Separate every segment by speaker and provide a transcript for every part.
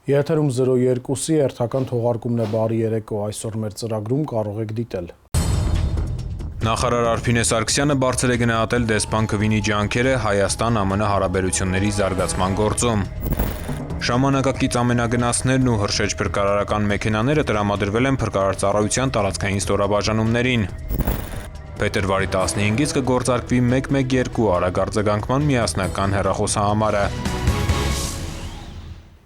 Speaker 1: Եթերում 02-ի հերթական թողարկումն է բարի երեկո, այսօր մեր ծրագրում կարող եք դիտել։
Speaker 2: Նախարար Արփինե Սարգսյանը բարձր է գնահատել դեսպան Քվինի ջանքերը Հայաստան-ԱՄՆ հարաբերությունների զարգացման գործում։ Ժամանակակից ամենագնացներն ու հրշեջ փրկարարական մեքենաները տրամադրվել են փրկարարծառայության տարածքային ստորաբաժանումներին։ Փետրվարի 15-ից կգործարկվի 112 արագ արձագանքման միասնական հեռախոսահամարը։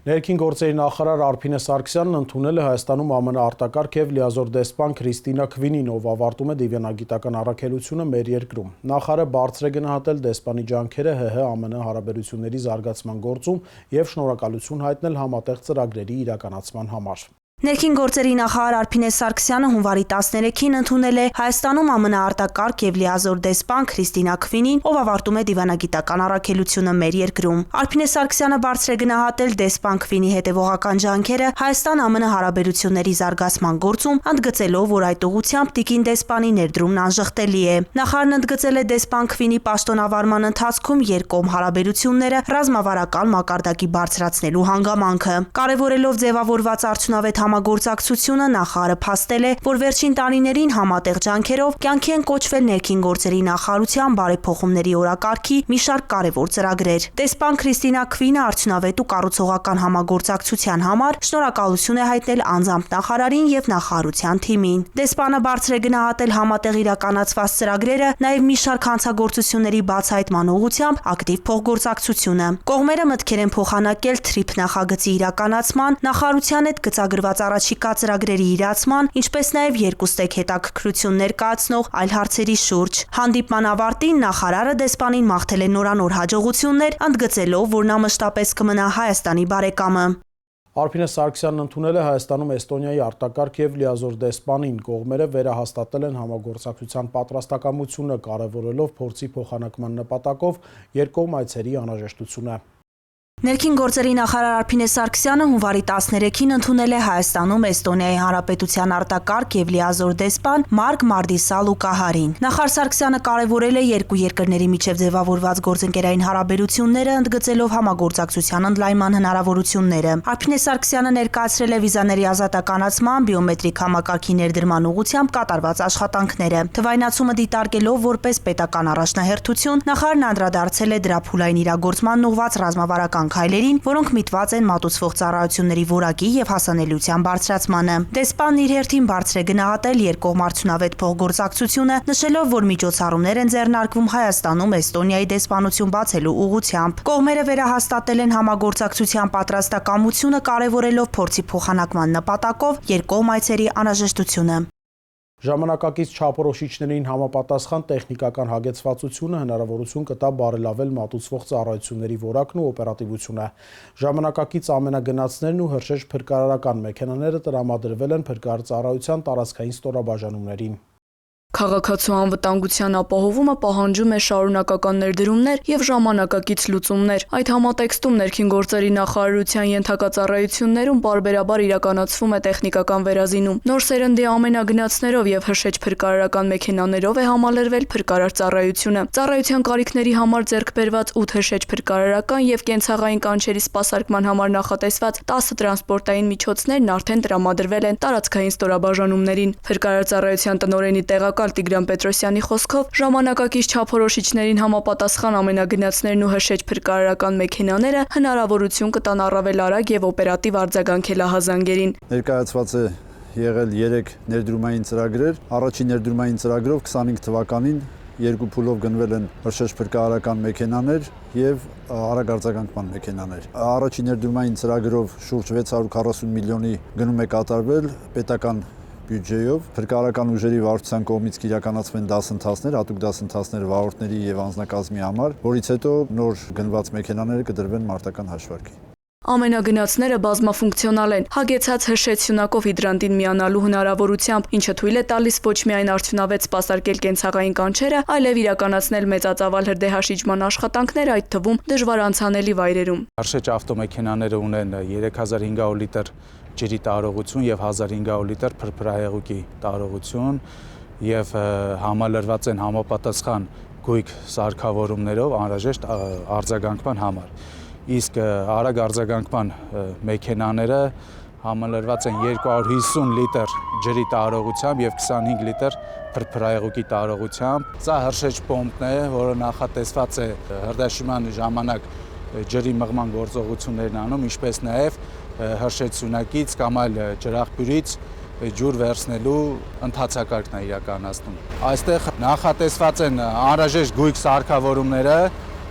Speaker 1: Ներքին գործերի նախարար Արփինե Սարգսյանն ընդունել է Հայաստանում ԱՄՆ արտակարգ եւ լիազոր դեսպան Քրիստինա Քվինին, ով ավարտում է դիվանագիտական առաքելությունը մեր երկրում։ Նախարարը բարձր է գնահատել դեսպանի ջանքերը ՀՀ-ԱՄՆ հարաբերությունների զարգացման գործում եւ շնորհակալություն հայտնել համատեղ ծրագրերի իրականացման համար։
Speaker 3: Ներքին գործերի նախարար Արփինե Սարգսյանը հունվարի 13-ին ընդունել է Հայաստանում ԱՄՆ արտակարգ եւ լիազոր դեսպան Քրիստինա Քվինին, ով ավարտում է դիվանագիտական առաքելությունը մեր երկրում։ Արփինե Սարգսյանը բարձր է գնահատել դեսպան Քվինի հետևողական ջանքերը Հայաստան-ԱՄՆ հարաբերությունների զարգացման գործում, ընդգծելով, որ այդ ուղղությամբ տիկին դեսպանի ներդրումն անժխտելի է։ Նախարարն ընդգծել է դեսպան Քվինի պաշտոնավարման ընթացքում երկկողմ հարաբերությունները ռազմավարական մակարդակի բարձրացնելու հանգամանքը։ Կարևորելով ձևավորված արդյունավետ համագործակցությունը, նախարարը փաստել է, որ վերջին տարիներին համատեղ ջանքերով կյանքի են կոչվել ներքին գործերի նախարարության բարեփոխումների օրակարգի մի շարք կարևոր ծրագրեր։ Դեսպան Քրիստինա Քվինը արդյունավետ ու կառուցողական համագործակցության համար շնորհակալություն է հայտնել անձամբ նախարարին եւ նախարարության թիմին։ Դեսպանը բարձր է գնահատել համատեղ իրականացված ծրագրերը, նաեւ մի շարք հանցագործությունների բացահայտման ուղղությամբ ակտիվ փոխգործակցությունը։ Կողմերը մտքեր են փոխանակել TRIP նախագծի իրականացման, նախարարության հետ գծագրված առաջիկա ծրագրերի իրացման, ինչպես նաև երկուստեք հետաքրքրություն ներկայացնող այլ հարցերի շուրջ։ Հանդիպման ավարտին նախարարը դեսպանին մաղթել է նորանոր հաջողություններ, ընդգծելով, որ նա մշտապես կմնա Հայաստանի բարեկամը։
Speaker 1: Արփինե Սարգսյանն ընդունել է Հայաստանում Էստոնիայի արտակարգ եւ լիազոր դեսպանին, կողմերը վերահաստատել են համագործակցության պատրաստակամությունը, կարևորելով փորձի փոխանակման նպատակով երկկողմ այցերի անհրաժեշտությունը։
Speaker 3: Ներքին գործերի նախարար Արփինե Սարգսյանը հունվարի 13-ին ընդունել է Հայաստանում Էստոնիայի Հանրապետության արտակարգ եւ լիազոր դեսպան Մարկ Մարդիսալու Կահարին։ Նախարար Սարգսյանը կարևորել է երկու երկրների միջև ձևավորված գործընկերային հարաբերությունները, ընդգծելով համագործակցության ընդլայնման հնարավորությունները։ Արփինե Սարգսյանը ներկայացրել է վիզաների ազատականացման, բիոմետրիկ համակարգի ներդրման ուղղությամբ կատարված աշխատանքները։ Թվայնացումը դիտարկելով որպես պետական առաջնահերթություն, նախարարն անդրադարձել է դրա փուլային իրագործման ուղղված ռազմավարական քայլերին, որոնք միտված են մատուցվող ծառայությունների որակի եւ հասանելիության բարձրացմանը։ Դեսպանն իր հերթին բարձր է գնահատել երկկողմ արդյունավետ փոխգործակցությունը, նշելով, որ միջոցառումներ են ձեռնարկվում Հայաստանում Էստոնիայի դեսպանություն բացելու ուղղությամբ։ Կողմերը վերահաստատել են համագործակցության պատրաստակամությունը, կարևորելով փորձի փոխանակման նպատակով երկկողմ այցերի անհրաժեշտությունը։
Speaker 1: Ժամանակակից չափորոշիչներին համապատասխան տեխնիկական հագեցվածությունը հնարավորություն կտա բարելավել մատուցվող ծառայությունների որակն ու օպերատիվությունը։ Ժամանակակից ամենագնացներն ու հրշեջ փրկարարական մեքենաները տրամադրվել են փրկարարծառայության տարածքային ստորաբաժանումներին։
Speaker 4: Քաղաքացու անվտանգության ապահովումը պահանջում է շարունակական ներդրումներ եւ ժամանակակից լուծումներ։ Այդ համատեքստում ներքին գործերի նախարարության ենթակածառայություններում բարբերաբար իրականացվում է տեխնիկական վերազինում։ Նոր սերնդի ամենագնացներով եւ հրշեջ փրկարարական մեքենաներով է համալրվել փրկարար ծառայությունը։ Ծառայության կարիքների համար ձեռք բերված 8 հրշեջ փրկարարական եւ կենցաղային կանչերի սպասարկման համար նախատեսված 10 տրանսպորտային միջոցներն արդեն տրամադրվել են տարածքային ստորաբաժանումներին։ Փրկարար ծառայության տնօրենի տեղակալ Տիգրան Պետրոսյանի խոսքով ժամանակակից չափորոշիչներին համապատասխան ամենագնացներն ու հրշեջ փրկարարական մեքենաները հնարավորություն կտան առավել արագ եւ օպերատիվ արձագանքել ահազանգերին։
Speaker 5: Ներկայացված է եղել 3 ներդրումային ծրագրեր։ Առաջին ներդրումային ծրագրով 25 թվականին երկու փուլով գնվել են հրշեջ փրկարարական մեքենաներ եւ արագ արձագանքման մեքենաներ։ Առաջին ներդրումային ծրագրով շուրջ 640 միլիոնի գնում է կատարվել պետական բյուջեով, փրկարարական ուժերի վարչության կողմից կիրականացվեն դասընթացներ, հատուկ դասընթացներ վարորդների եւ անձնակազմի համար, որից հետո նոր գնված մեքենաները կդրվեն մարտական հաշվարկի։
Speaker 4: Ամենագնացները բազմաֆունկցիոնալ են, հագեցած հրշեջ սյունակով հիդրանտին միանալու հնարավորությամբ, ինչը թույլ է տալիս ոչ միայն արդյունավետ սպասարկել կենցաղային կանչերը, այլև իրականացնել մեծածավալ հրդեհաշիջման աշխատանքներ, այդ թվում դժվար անցանելի վայրերում։
Speaker 6: Հրշեջ ավտոմեքենաները ունեն 3500 լիտր ջրի տարողություն եւ 1500 լիտր փրփրահեղուկի տարողություն եւ համալրված են համապատասխան գույք սարքավորումներով անհրաժեշտ արձագանքման համար։ իսկ արագ արձագանքման մեքենաները համալրված են 250 լիտր ջրի տարողությամբ եւ 25 լիտր փրփրայեղուկի տարողությամբ։ Սա հրշեջ պոմպն է, որը նախատեսված է հրդեհաշիման ժամանակ ջրի մղման գործողություններն անում, ինչպես նաեւ հրշեցունակից կամ այլ ջրաղբյուրից ջուր վերցնելու ընթացակարգն է իրականացնում։ Այստեղ նախատեսված են անհրաժեշտ գույք սարքավորումները,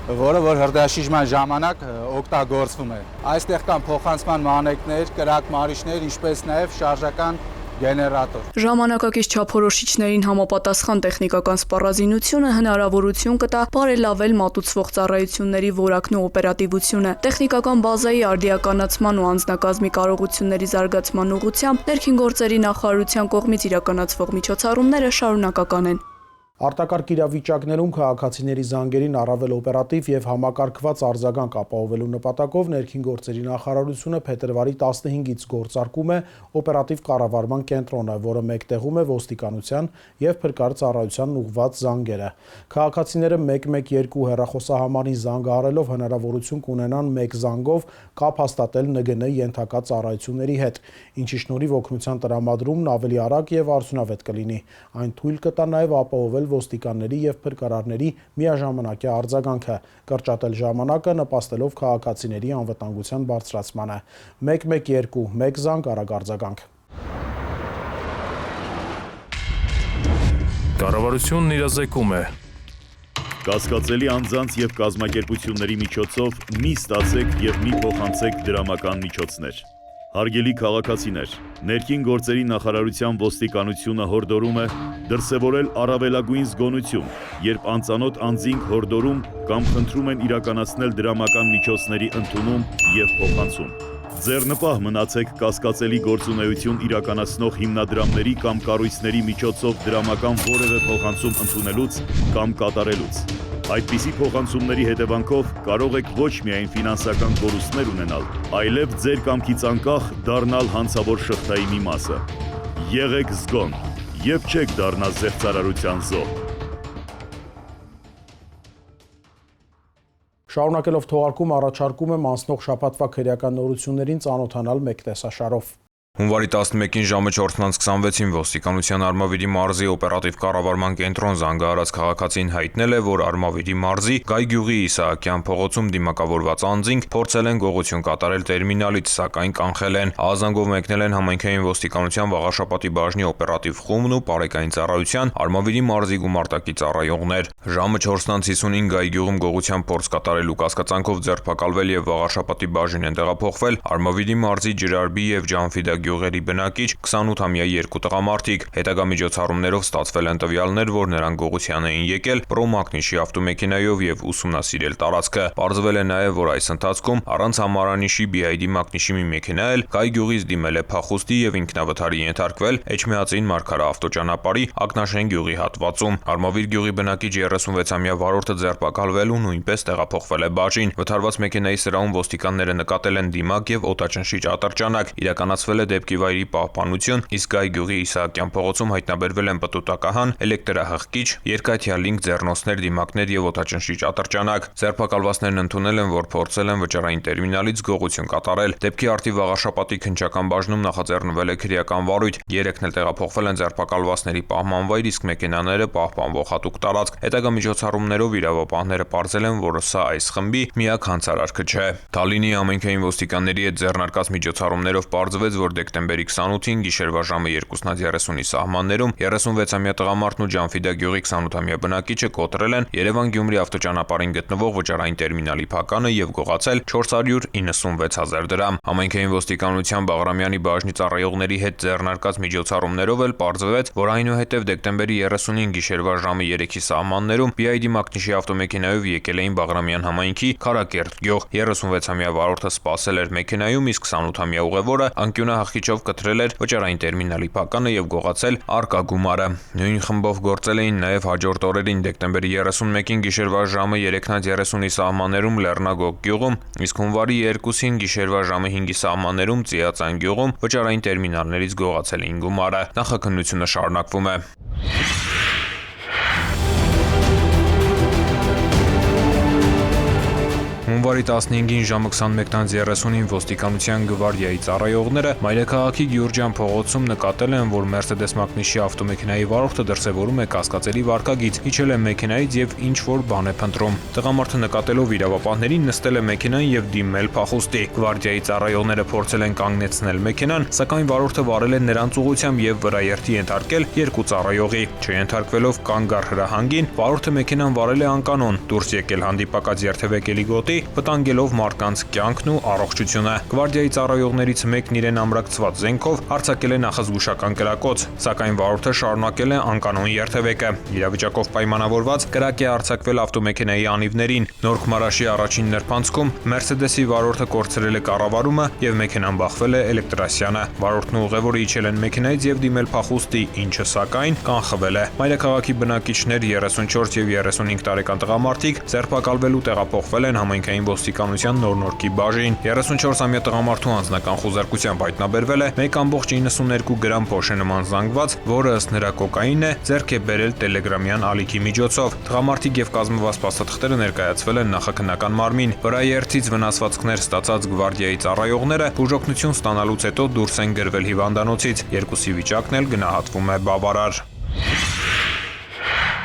Speaker 6: որը որ հրդեհաշիժման ժամանակ օգտագործվում է։ Այստեղ կան փոխանցման մանեկներ, կրակմարիչներ, ինչպես նաև շարժական գեներատոր։
Speaker 4: Ժամանակակից չափորոշիչներին համապատասխան տեխնիկական սպառազինությունը հնարավորություն կտա բարելավել մատուցվող ծառայությունների որակն ու օպերատիվությունը։ Տեխնիկական բազայի արդիականացման ու անձնակազմի կարողությունների զարգացման ուղղությամբ ներքին գործերի նախարարության կողմից իրականացվող միջոցառումները շարունակական են։
Speaker 1: Արտակարգ իրավիճակներում քաղաքացիների զանգերին առավել օպերատիվ եւ համակարգված արձագանք ապահովելու նպատակով ներքին գործերի նախարարությունը փետրվարի 15-ից գործարկում է օպերատիվ կառավարման կենտրոնը, որը մեկտեղում է ոստիկանության եւ փրկարար ծառայությանն ուղղված զանգերը։ Քաղաքացիները 112 հեռախոսահամարին զանգ առելով հնարավորություն կունենան մեկ զանգով կապ հաստատել ՆԳՆ ենթակա ծառայությունների հետ, ինչի շնորհիվ օգնության տրամադրումն ավելի արագ եւ արդյունավետ կլինի։ Այն թույլ կտա նաեւ ապահովել ոստիկանների եւ փրկարարների միաժամանակյա արձագանքը, կրճատել ժամանակը, նպաստելով քաղաքացիների անվտանգության բարձրացմանը։ 112 մեկ զանգ արագ արձագանք։
Speaker 7: Կառավարությունն իրազեկում է։
Speaker 8: Կասկածելի անձանց եւ կազմակերպությունների միջոցով մի ստացեք եւ մի փոխանցեք դրամական միջոցներ։ Հարգելի քաղաքացիներ, ներքին գործերի նախարարության ոստիկանությունը հորդորում է դրսևորել առավելագույն զգոնություն, երբ անծանոթ անձինք հորդորում կամ խնդրում են իրականացնել դրամական միջոցների ընդունում եւ փոխանցում։ Ձեռնպահ մնացեք կասկածելի գործունեություն իրականացնող հիմնադրամների կամ կառույցների միջոցով դրամական որևէ փոխանցում ընդունելուց կամ կատարելուց։ Այդպիսի փոխանցումների հետևանքով կարող եք ոչ միայն ֆինանսական կորուստներ ունենալ, այլև ձեր կամքից անկախ դառնալ հանցավոր շղթայի մի մասը։ Եղեք զգոն եւ չեք դառնա զեղծարարության զոհ։
Speaker 1: Շարունակելով թողարկում առաջարկում եմ անցնող շաբաթվա քրեական նորություններին ծանոթանալ մեկ տեսաշարով։
Speaker 2: Հունվարի 11-ին ժամը 4:26-ին ոստիկանության Արմավիրի մարզի օպերատիվ կառավարման կենտրոն զանգահարած քաղաքացին հայտնել է, որ Արմավիրի մարզի Գայ գյուղի Իսահակյան փողոցում դիմակավորված անձինք փորձել են գողություն կատարել տերմինալից, սակայն կանխել են։ Ահազանգով մեկնել են համայնքային ոստիկանության Վաղաշապատի բաժնի օպերատիվ խումբն ու բարեկային ծառայության Արմավիրի մարզի գումարտակի ծառայողներ։ Ժամը 4:55-ին Գայ գյուղում գողության փորձ կատարելու կասկածանքով ձերբակալվել եւ Վաղաշապատի բաժին են տեղափոխվել Արմավիրի մարզի Ջրարբի եւ Ջանֆիդա գյուղերի բնակիչ 28-ամյա երկու տղամարդիկ։ Հետագա միջոցառումներով ստացվել են տվյալներ, որ նրանք գողության էին եկել Պրոմակնիշի ավտոմեքենայով եւ ուսումնասիրել տարածքը։ Պարզվել է նաեւ, որ այս ընթացքում առանց համարանիշի BID մակնիշի մի մեքենա էլ Գայ գյուղից դիմել է փախուստի եւ ինքնավթարի ենթարկվել Էջմիածին Մարգարա ավտոճանապարհի Ակնաշեն գյուղի հատվածում։ Արմավիր գյուղի բնակիչ 36-ամյա վարորդը ձերբակալվել ու նույնպես տեղափոխվել է բաժին։ Վթարված մեքենայի սրահում ոստիկանները նկատել են դիմակ եւ օտաճնշիչ ատրճանակ։ Իրականացվել է դեպքի վայրի պահպանություն, իսկ Գայ գյուղի Իսահակյան փողոցում հայտնաբերվել են պտուտակահան, էլեկտրահղկիչ, երկաթյա լինք ձեռնոցներ, դիմակներ եւ օդաճնշիչ ատրճանակ։ Ձերբակալվածներն ընդունել են, որ փորձել են վճարային տերմինալից գողություն կատարել։ Դեպքի արդի Վաղաշապատի քննչական բաժնում նախաձեռնվել է քրեական վարույթ։ Երեքն էլ տեղափոխվել են ձերբակալվածների պահման վայր, իսկ մեքենաները պահպանվող հատուկ տարածք։ Հետագա միջոցառումներով իրավապահները պարզել են, որ սա այս խմբի միակ հանցարարքը չէ։ Թալինի համայնքային ոստիկանների հետ ձեռնարկած միջոցառումներով պարզվեց, որ դեկտեմբերի 28-ին գիշերվա ժամը 2:30-ի սահմաններում 36-ամյա տղամարդն ու Ջանֆիդա գյուղի 28-ամյա բնակիչը կոտրել են Երևան-Գյումրի ավտոճանապարհին գտնվող վճարային տերմինալի փականը եւ գողացել 496,000 դրամ։ Համայնքային ոստիկանության Բաղրամյանի բաժնի ծառայողների հետ ձեռնարկած միջոցառումներով էլ պարզվեց, որ այնուհետև դեկտեմբերի 30-ին գիշերվա ժամը 3-ի սահմաններում BID մակնիշի ավտոմեքենայով եկել էին Բաղրամյան համայնքի Քարակերտ գյուղ։ 36-ամյա վարորդը սպասել էր մեքենայում, իսկ 28-ամյա ուղևորը անկյունահղիչով կտրել էր վճարային տերմինալի փականը եւ գողացել արկա գումարը։ Նույն խմբով գործել էին նաեւ հաջորդ օրերին դեկտեմբերի 31-ին գիշերվա ժամը 3:30-ի սահմաններում Լեռնագոգ գյուղում, իսկ հունվարի 2-ին գիշերվա ժամը 5-ի սահմաններում Ծիածան գյուղում վճարային տերմինալներից գողացել էին գումարը։ Նախաքննությունը շարունակվում է։ Հունվարի 15-ին ժամը 21:30-ին ոստիկանության գվարդիայի ծառայողները Մայրաքաղաքի Գյուրջյան փողոցում նկատել են, որ Mercedes մակնիշի ավտոմեքենայի վարորդը դրսևորում է կասկածելի վարքագիծ, իջել է մեքենայից եւ ինչ-որ բան է փնտրում։ Տղամարդը նկատելով իրավապահներին նստել է մեքենային եւ դիմել փախուստի։ Գվարդիայի ծառայողները փորձել են կանգնեցնել մեքենան, սակայն վարորդը վարել է նրանց ուղղությամբ եւ վրաերթի ենթարկել երկու ծառայողի։ Չենթարկվելով կանգ առ հրահանգին, վարորդը մեքենան վարել է անկանոն, դուրս եկել հանդիպակաց երթևեկելի գոտի, վտանգելով մարդկանց կյանքն ու առողջությունը։ Գվարդիայի ծառայողներից մեկն իրեն ամրակցված զենքով արձակել է նախազգուշական կրակոց, սակայն վարորդը շարունակել է անկանոն երթևեկը։ Իրավիճակով պայմանավորված կրակ է արձակվել ավտոմեքենայի անիվներին։ Նորք-Մարաշի առաջին նրբանցքում Mercedes-ի վարորդը կորցրել է կառավարումը եւ մեքենան բախվել է էլեկտրասյանը։ Վարորդն ու ուղևորը իջել են մեքենայից եւ դիմել փախուստի, ինչը սակայն կանխվել է։ Մայրաքաղաքի բնակիչներ 34 եւ 35 տարեկան տղամարդիկ ձերբակալվելու տեղափոխվել են համայնքային ոստիկանության Նոր-Նորքի բաժին։ 34-ամյա տղամարդու անձնական խուզարկությամբ հայտնաբերվել է 1.92 գրամ փոշենման զանգված, որը ըստ նրա կոկաին է, ձեռք է բերել տելեգրամյան ալիքի միջոցով։ Տղամարդիկ եւ կազմված փաստաթղթերը ներկայացվել են նախաքննական մարմին։ Վրաերթից վնասվածքներ ստացած գվարդիայի ծառայողները բուժօգնություն ստանալուց հետո դուրս են գրվել հիվանդանոցից։ Երկուսի վիճակն էլ գնահատվում է բավարար։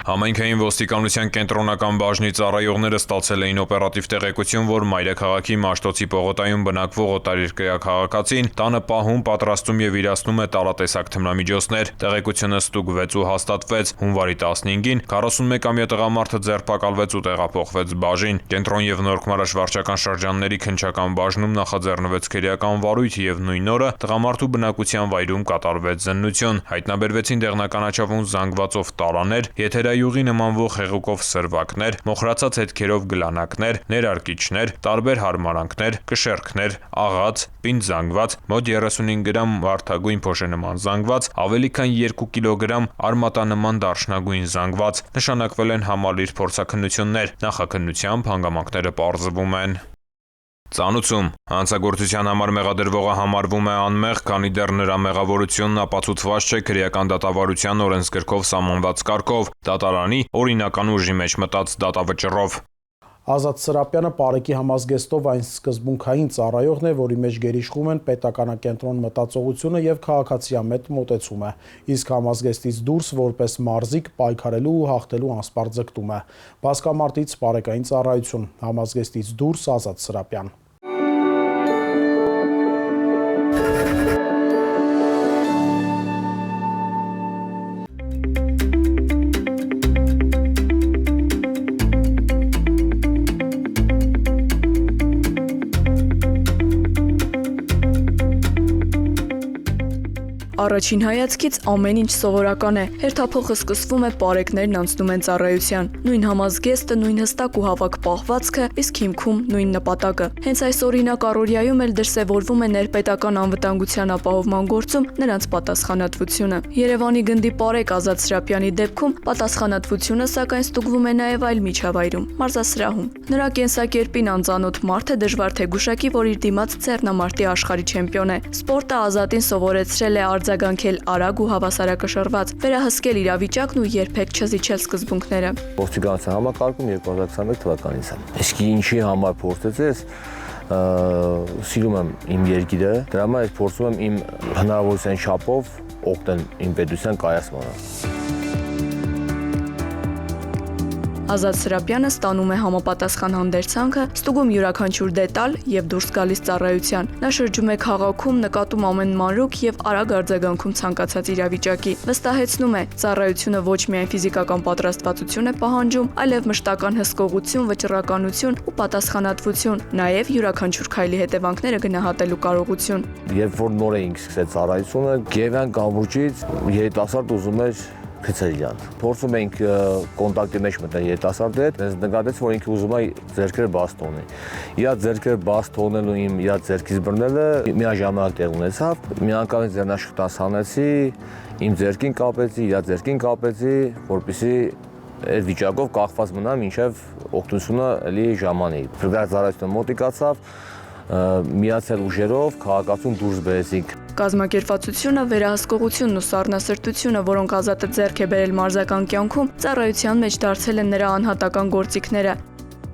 Speaker 2: Համայնքային ոստիկանության կենտրոնական բաժնի ծառայողները ստացել էին օպերատիվ տեղեկություն, որ Մայրաքաղաքի Մաշտոցի պողոտայում բնակվող օտարերկրյա քաղաքացին տանը պահում, պատրաստում եւ իրացնում է տարատեսակ թմրամիջոցներ։ Տեղեկությունը ստուգվեց ու հաստատվեց։ Հունվարի 15-ին 41-ամյա տղամարդը ձերբակալվեց ու տեղափոխվեց բաժին։ Կենտրոն եւ Նորք-Մարաշ վարչական շրջանների քննչական բաժնում նախաձեռնվեց քերեական վարույթ եւ նույն օրը տղամարդու բնակության վայրում կատարվեց զննություն։ Հայտնաբերվեցին դեղնականաչավուն զանգվածով տարաներ, եթերայուղի նմանվող հեղուկով սրվակներ, մոխրացած հետքերով գլանակներ, ներարկիչներ, տարբեր հարմարանքներ, կշեռքներ, աղաց, պինդ զանգված, մոտ 35 գրամ վարդագույն փոշենման զանգված, ավելի քան 2 կիլոգրամ արմատանման դարչնագույն զանգված։ Նշանակվել են համալիր փորձաքննություններ, նախաքննությամբ հանգամանքները պարզվում են։ Ծանուցում հանցագործության համար մեղադրվողը համարվում է անմեղ, քանի դեռ նրա մեղավորությունն ապացուցված չէ քրեական դատավարության օրենսգրքով սահմանված կարգով, դատարանի օրինական ուժի մեջ մտած դատավճռով։
Speaker 1: Ազատ Սրապյանը Պարեկի համազգեստով այն սկզբունքային ծառայողն է, որի մեջ գերիշխում են պետականակենտրոն մտածողությունը եւ քաղաքացիամետ մոտեցումը, իսկ համազգեստից դուրս որպես մարզիկ պայքարելու ու հաղթելու անսպառ ձգտում է։ Բասկամարտից Պարեկային ծառայություն, համազգեստից դուրս Ազատ Սրապյան։
Speaker 4: Առաջին հայացքից ամեն ինչ սովորական է։ Հերթափոխը սկսվում է, պարեկներն անցնում են ծառայության։ Նույն համազգեստը, նույն հստակ ու հավաք պահվածքը, իսկ հիմքում նույն նպատակը։ Հենց այս օրինակ առօրյայում էլ դրսևորվում է ներպետական անվտանգության ապահովման գործում նրանց պատասխանատվությունը։ Երևանի գնդի պարեկ Ազատ Սրապյանի դեպքում պատասխանատվությունը սակայն ստուգվում է նաև այլ միջավայրում՝ մարզասրահում։ Նրա կենսակերպին անծանոթ մարդ է դժվար թե գուշակի, որ իր դիմաց ձեռնամարտի աշխարհի չեմպիոն է։ Սպորտը Ազատին սովորեցրել է արձագանքել արագ ու հավասարակշռված, վերահսկել իրավիճակն ու երբեք չզիջել սկզբունքները։
Speaker 9: Ոստիկանության համակարգում 2021 թվականից եմ։ Իսկ ինչի համար փորձեցես, սիրում եմ իմ երկիրը, դրա համար փորձում եմ իմ հնարավորության չափով օգնել իմ պետության կայացմանը։
Speaker 4: Ազատ Սրապյանը ստանում է համապատասխան հանդերձանքը, ստուգում յուրաքանչյուր դետալ եւ դուրս գալիս ծառայության։ Նա շրջում է քաղաքում, նկատում ամեն մանրուք եւ արագ արձագանքում ցանկացած իրավիճակի։ Վստահեցնում է, ծառայությունը ոչ միայն ֆիզիկական պատրաստվածություն է պահանջում, այլև մշտական հսկողություն, վճռականություն ու պատասխանատվություն, նաեւ յուրաքանչյուր քայլի հետևանքները գնահատելու կարողություն։
Speaker 9: Երբ որ նոր էինք սկսել ծառայությունը, Գևյան կամուրջից երիտասարդ ուզում էր գցել իրան։ Փորձում էինք կոնտակտի մեջ մտնել երիտասարդի հետ, ես նկատեցի, որ ինքը ուզում է ձեռքերը բաց թողնի։ Իր ձեռքերը բաց թողնելու իմ իր ձեռքից բռնելը միաժամանակ տեղ ունեցավ։ Մի անգամ ձեռնաշխտանց հանեցի, իմ ձեռքին կապեցի, իր ձեռքին կապեցի, որպեսզի այդ վիճակով կախված մնամ, մինչև օգնությունը էլի ժամանի։ Փրկարարությունը մոտիկացավ, միացել ուժերով քաղաքացուն դուրս բերեցինք։
Speaker 4: Կազմակերպվածությունը, վերահսկողությունն ու սառնասրտությունը, որոնք Ազատը ձեռք է բերել մարզական կյանքում, ծառայության մեջ դարձել են նրա անհատական գործիքները։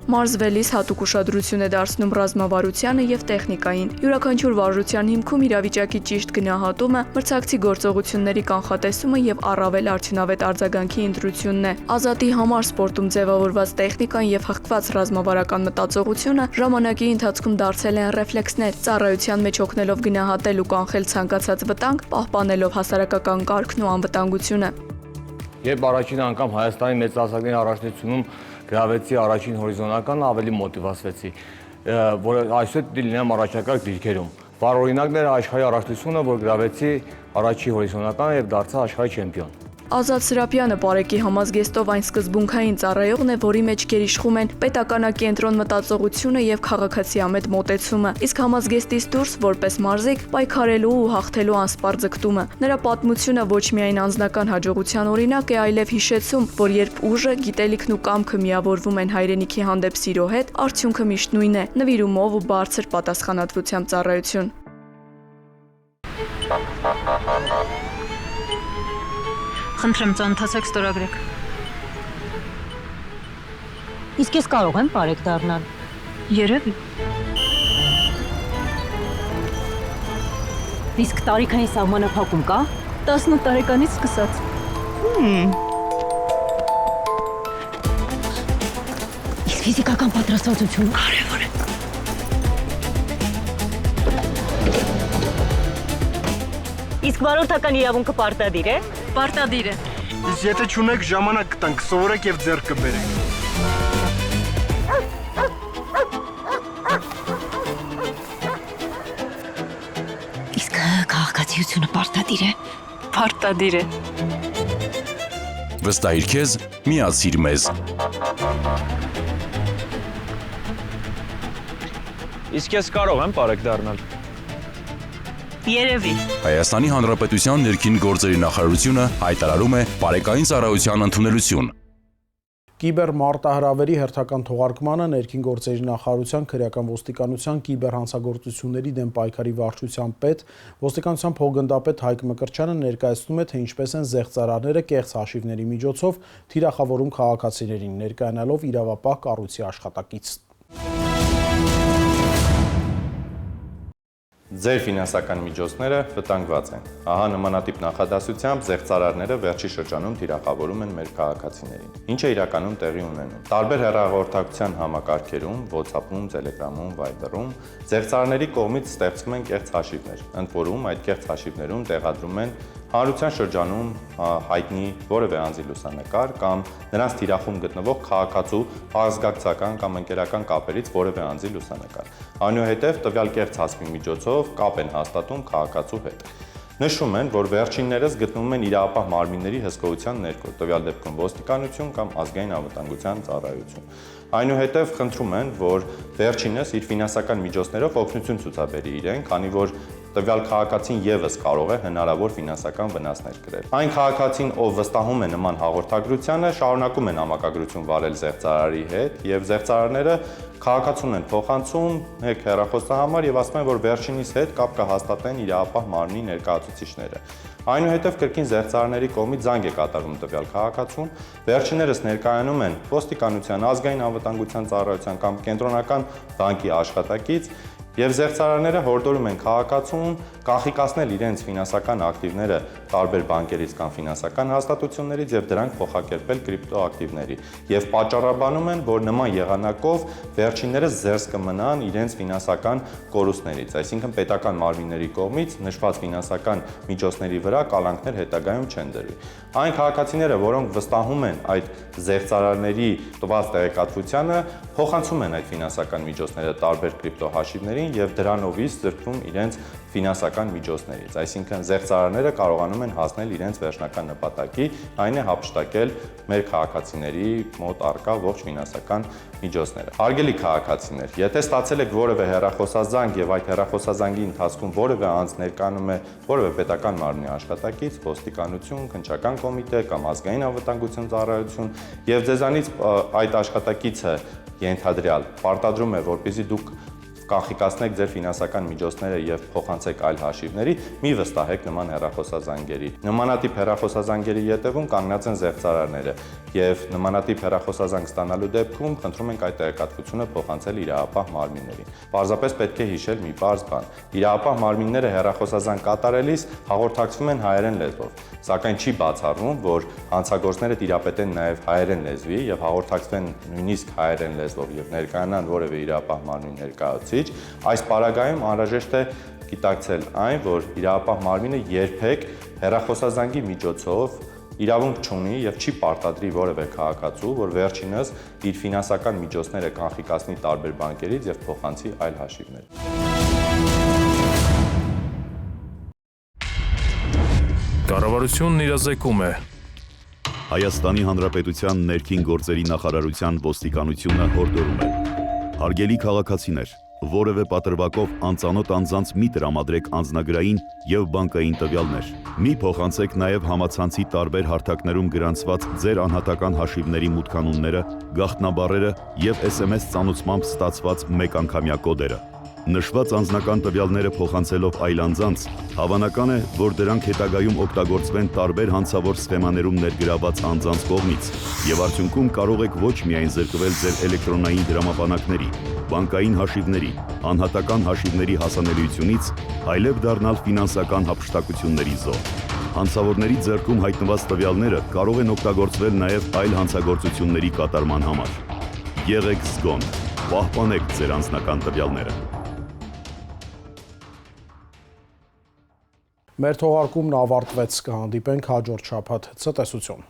Speaker 4: Մարզվելիս հատուկ ուշադրություն է դարձնում ռազմավարությանը եւ տեխնիկային։ Յուրաքանչյուր վարժության հիմքում իրավիճակի ճիշտ գնահատումը, մրցակցի գործողությունների կանխատեսումը եւ առավել արդյունավետ արձագանքի ընտրությունն է։ Ազատի համար սպորտում ձևավորված տեխնիկան եւ հղկված ռազմավարական մտածողությունը ժամանակի ընթացքում դարձել են ռեֆլեքսներ, ծառայության մեջ օգնելով գնահատել ու կանխել ցանկացած վտանգ, պահպանելով հասարակական կարգն ու անվտանգությունը։
Speaker 9: Երբ առաջին անգամ Հայաստանի մեծահասակների առաջնությունում գրավեցի առաջին հորիզոնական, ավելի մոտիվացվեցի, որ այսօր լինեմ առաջնակարգ դիրքերում։ Վառ օրինակն էր աշխարհի առաջնությունը, որ գրավեցի առաջի հորիզոնականը եւ դարձա աշխարհի չեմպիոն։
Speaker 4: Ազատ Սրապյանը Պարեկի համազգեստով այն սկզբունքային ծառայողն է, որի մեջ գերիշխում են պետականակենտրոն մտածողությունը եւ քաղաքացիամետ մոտեցումը, իսկ համազգեստից դուրս որպես մարզիկ պայքարելու ու հաղթելու անսպառ ձգտումը։ Նրա պատմությունը ոչ միայն անձնական հաջողության օրինակ է, այլև հիշեցում, որ երբ ուժը, գիտելիքն ու կամքը միավորվում են հայրենիքի հանդեպ սիրո հետ, արդյունքը միշտ նույնն է՝ նվիրումով ու բարձր պատասխանատվությամբ ծառայություն։
Speaker 10: Խնդրեմ, ծանոթացեք, ստորագրեք։ Իսկ ես կարող եմ բարեկ դառնալ։ Երևի։ Իսկ տարիքային սահմանափակում կա։ 18 տարեկանից սկսած։ Իսկ ֆիզիկական պատրաստվածություն կարևոր է։ Իսկ վարորդական իրավունքը պարտադիր է։ Պարտադիր է։
Speaker 11: Իսկ եթե չունեք, ժամանակ կտանք, սովորեք եւ ձեռք կբերեք։
Speaker 10: Իսկ քաղաքացիությունը պարտադիր է։ Պարտադիր է։
Speaker 12: Վստահիր քեզ, միացիր մեզ։
Speaker 13: Իսկ ես կարող եմ բարեկ դառնալ։
Speaker 10: Երևի։
Speaker 12: Հայաստանի Հանրապետության ներքին գործերի նախարարությունը հայտարարում է բարեկային ծառայության ընդունելություն։
Speaker 1: Կիբերմարտահրավերի հերթական թողարկմանը ներքին գործերի նախարարության, քրեական ոստիկանության, կիբերհանցագործությունների դեմ պայքարի վարչության պետ, ոստիկանության փոխգնդապետ Հայկ Մկրտչյանը ներկայացնում է, թե ինչպես են զեղծարարները կեղծ հաշիվների միջոցով թիրախավորում քաղաքացիներին, ներկայանալով իրավապահ կառույցի աշխատակից։
Speaker 14: Ձեր ֆինանսական միջոցները վտանգված են։ Ահա նմանատիպ նախադասությամբ զեղծարարները վերջի շրջանում թիրախավորում են մեր քաղաքացիներին։ Ինչ է իրականում տեղի ունենում։ Տարբեր հեռախոսակցության համակարգերում, WhatsApp-ում, Telegram-ում, Viber-ում զեղծարարների կողմից ստեղծվում են կեղծ հաշիվներ, ընդ որում այդ կեղծ հաշիվներում տեղադրում են հանրության շրջանում հայտնի որևէ անձի լուսանկար կամ նրանց թիրախում գտնվող քաղաքացու ազգակցական կամ ընկերական կապերից որևէ անձի լուսանկար։ Այնուհետև տվյալ կեղծ հաշվի միջոցով կապ են հաստատում քաղաքացու հետ։ Նշում են, որ վերջիններս գտնվում են իրավապահ մարմինների հսկողության ներքո, տվյալ դեպքում ոստիկանություն կամ ազգային անվտանգության ծառայություն։ Այնուհետև խնդրում են, որ վերջինս իր ֆինանսական միջոցներով օգնություն ցուցաբերի իրեն, քանի որ տվյալ քաղաքացին եւս կարող է հնարավոր ֆինանսական վնասներ կրել։ Այն քաղաքացին, ով վստահում է նման հաղորդագրությանը, շարունակում է նամակագրություն վարել զեղծարարի հետ եւ զեղծարարները քաղաքացուն են փոխանցում մեկ հեռախոսահամար եւ ասում են, որ վերջինիս հետ կապ կհաստատեն իրավապահ մարմնի ներկայացուցիչները։ Այնուհետև կրկին զեղծարարների կողմից զանգ է կատարվում տվյալ քաղաքացուն, վերջիններս ներկայանում են ոստիկանության, ազգային անվտանգության ծառայության կամ կենտրոնական բանկի աշխատակից եւ զեղծարարները հորդորում են քաղաքացուն կանխիկացնել իրենց ֆինանսական ակտիվները տարբեր բանկերից կամ ֆինանսական հաստատություններից եւ դրանք փոխակերպել կրիպտոակտիվների եւ պատճառաբանում են, որ նման եղանակով վերջիններս զերծ կմնան իրենց ֆինանսական կորուստներից, այսինքն պետական մարմինների կողմից նշված ֆինանսական միջոցների վրա կալանքներ հետագայում չեն դրվի։ Այն քաղաքացիները, որոնք վստահում են այդ զեղծարարների տված տեղեկատվությանը, փոխանցում են այդ ֆինանսական միջոցները տարբեր կրիպտոհաշիվներին եւ դրանովից զրկվում իրենց ֆինանսական միջոցներից, այսինքն զեղծարարները կարողանում են հասնել իրենց վերջնական նպատակի, այն է հափշտակել մեր քաղաքացիների մոտ առկա ողջ ֆինանսական միջոցները։ Հարգելի քաղաքացիներ, եթե ստացել եք որևէ հեռախոսազանգ եւ այդ հեռախոսազանգի ընթացքում որևէ անձ ներկայանում է որևէ պետական մարմնի աշխատակից, ոստիկանություն, քննչական կոմիտե կամ ազգային անվտանգություն ծառայություն եւ ձեզանից այդ աշխատակիցը ենթադրյալ պարտադրում է, որպեսզի դուք կանխիկացնեք ձեր ֆինանսական միջոցները եւ փոխանցեք այլ հաշիվների, մի վստահեք նման հեռախոսազանգերի։ Նմանատիպ հեռախոսազանգերի ետևում կանգնած են զեղծարարները եւ նմանատիպ հեռախոսազանգ ստանալու դեպքում խնդրում ենք այդ տեղեկատվությունը փոխանցել իրավապահ մարմիններին։ Պարզապես պետք է հիշել մի պարզ բան. իրավապահ մարմինները հեռախոսազանգ կատարելիս հաղորդակցվում են հայերեն լեզվով, սակայն չի բացառվում, որ հանցագործները տիրապետեն նաև հայերեն լեզվի եւ հաղորդակցվեն նույնիսկ հայերեն լեզվով եւ ներկայանան որևէ իրավապահ մարմնի ներկայացուցիչ, այս պարագայում անհրաժեշտ է գիտակցել այն, որ իրավապահ մարմինը երբեք հեռախոսազանգի միջոցով իրավունք չունի եւ չի պարտադրի որևէ քաղաքացու, որ վերջինս իր ֆինանսական միջոցները կանխիկացնի տարբեր բանկերից եւ փոխանցի այլ հաշիվներ։
Speaker 7: Կառավարությունն իրազեկում է։
Speaker 8: Հայաստանի Հանրապետության ներքին գործերի նախարարության ոստիկանությունը հորդորում է. Հարգելի քաղաքացիներ, որևէ պատրվակով անծանոթ անձանց մի տրամադրեք անձնագրային եւ բանկային տվյալներ։ Մի փոխանցեք նաեւ համացանցի տարբեր հարթակներում գրանցված ձեր անհատական հաշիվների մուտքանունները, գաղտնաբառերը եւ SMS ծանուցմամբ ստացված մեկանգամյա կոդերը։ Նշված անձնական տվյալները փոխանցելով այլ անձանց, հավանական է, որ դրանք հետագայում օգտագործվեն տարբեր հանցավոր սխեմաներում ներգրաված անձանց կողմից, եւ արդյունքում կարող եք ոչ միայն զրկվել ձեր էլեկտրոնային դրամապանակների, բանկային հաշիվների, անհատական հաշիվների հասանելիությունից, այլև դառնալ ֆինանսական հափշտակությունների զոհ։ Հանցավորների ձեռքում հայտնված տվյալները կարող են օգտագործվել նաեւ այլ հանցագործությունների կատարման համար։ Եղեք զգոն, պահպանեք ձեր անձնական տվյալները։
Speaker 1: Մեր թողարկումն ավարտվեց, կհանդիպենք հաջորդ շաբաթ, ցտեսություն։